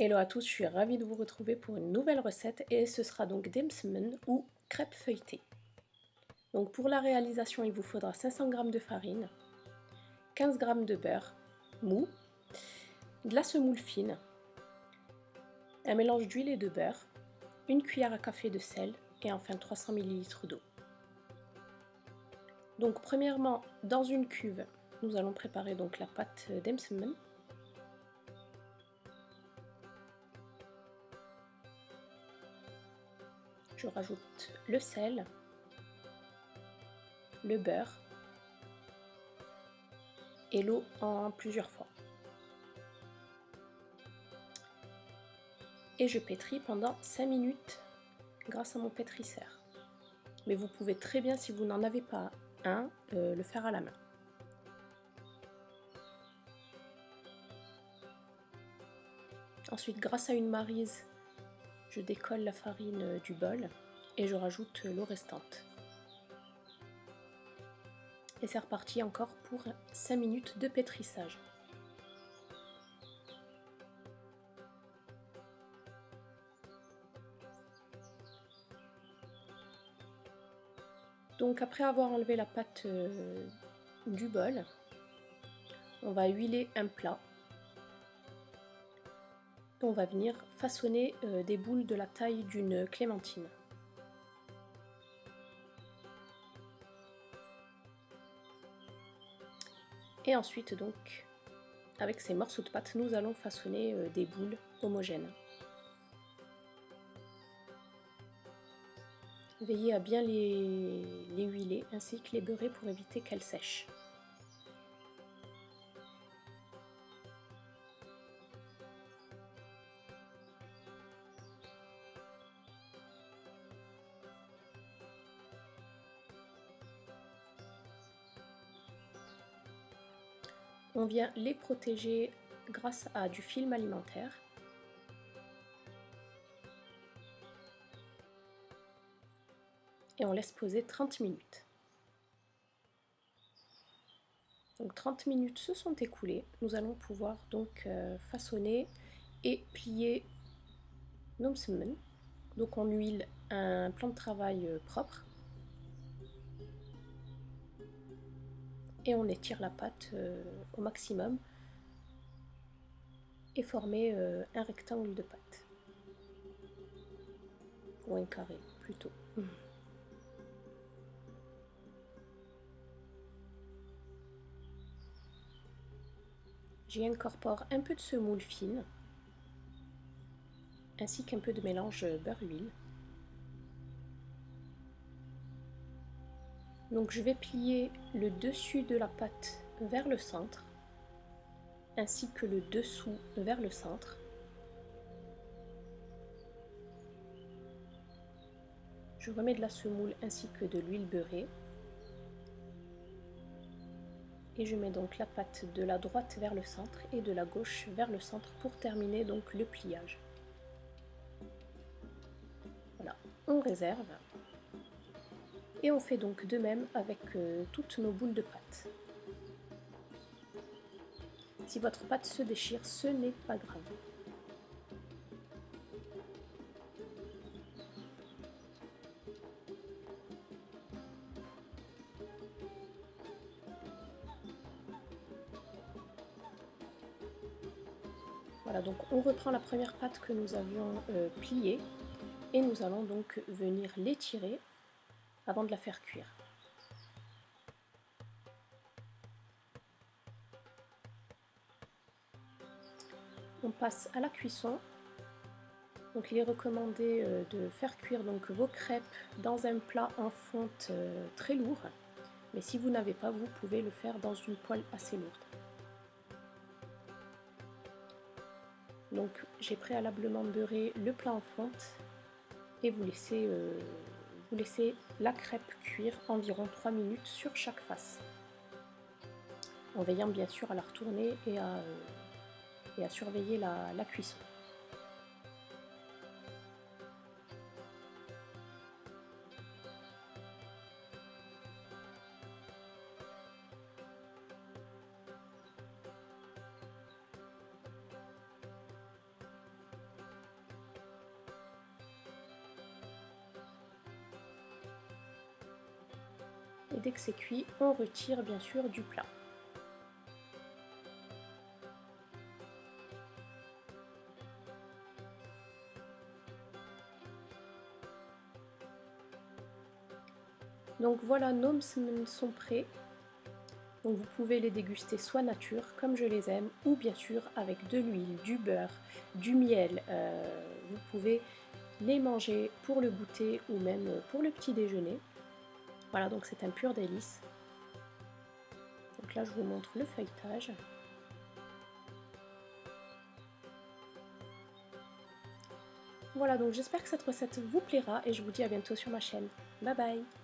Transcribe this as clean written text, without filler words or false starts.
Hello à tous, je suis ravie de vous retrouver pour une nouvelle recette et ce sera donc Demsmen ou crêpes feuilletées. Donc pour la réalisation, il vous faudra 500 g de farine, 15 g de beurre mou, de la semoule fine, un mélange d'huile et de beurre, une cuillère à café de sel et enfin 300 ml d'eau. Donc premièrement, dans une cuve, nous allons préparer donc la pâte Demsmen. Je rajoute le sel, le beurre et l'eau en plusieurs fois. Et je pétris pendant 5 minutes grâce à mon pétrisseur. Mais vous pouvez très bien, si vous n'en avez pas un, le faire à la main. Ensuite, grâce à une maryse, je décolle la farine du bol et je rajoute l'eau restante. Et c'est reparti encore pour 5 minutes de pétrissage. Donc après avoir enlevé la pâte du bol, on va huiler un plat. On va venir façonner des boules de la taille d'une clémentine. Et ensuite donc, avec ces morceaux de pâte, nous allons façonner des boules homogènes. Veillez à bien les huiler ainsi que les beurrer pour éviter qu'elles sèchent. On vient les protéger grâce à du film alimentaire. Et on laisse poser 30 minutes. Donc 30 minutes se sont écoulées. Nous allons pouvoir donc façonner et plier nos msemen. Donc on huile un plan de travail propre. Et on étire la pâte au maximum et former un rectangle de pâte. Ou un carré plutôt. J'y incorpore un peu de semoule fine ainsi qu'un peu de mélange beurre-huile. Donc je vais plier le dessus de la pâte vers le centre ainsi que le dessous vers le centre. Je remets de la semoule ainsi que de l'huile beurrée et je mets donc la pâte de la droite vers le centre et de la gauche vers le centre pour terminer donc le pliage. Voilà, on réserve et on fait donc de même avec toutes nos boules de pâte. Si votre pâte se déchire, ce n'est pas grave. Voilà, donc on reprend la première pâte que nous avions pliée et nous allons donc venir l'étirer avant de la faire cuire. On passe à la cuisson. Donc il est recommandé de faire cuire donc vos crêpes dans un plat en fonte très lourd, mais si vous n'avez pas, vous pouvez le faire dans une poêle assez lourde. Donc j'ai préalablement beurré le plat en fonte et vous laissez la crêpe cuire environ 3 minutes sur chaque face, en veillant bien sûr à la retourner et à surveiller la cuisson. Et dès que c'est cuit, on retire bien sûr du plat. Donc voilà, nos msemen sont prêts. Donc vous pouvez les déguster soit nature, comme je les aime, ou bien sûr avec de l'huile, du beurre, du miel. Vous pouvez les manger pour le goûter ou même pour le petit déjeuner. Voilà, donc c'est un pur délice. Donc là, je vous montre le feuilletage. Voilà, donc j'espère que cette recette vous plaira et je vous dis à bientôt sur ma chaîne. Bye bye!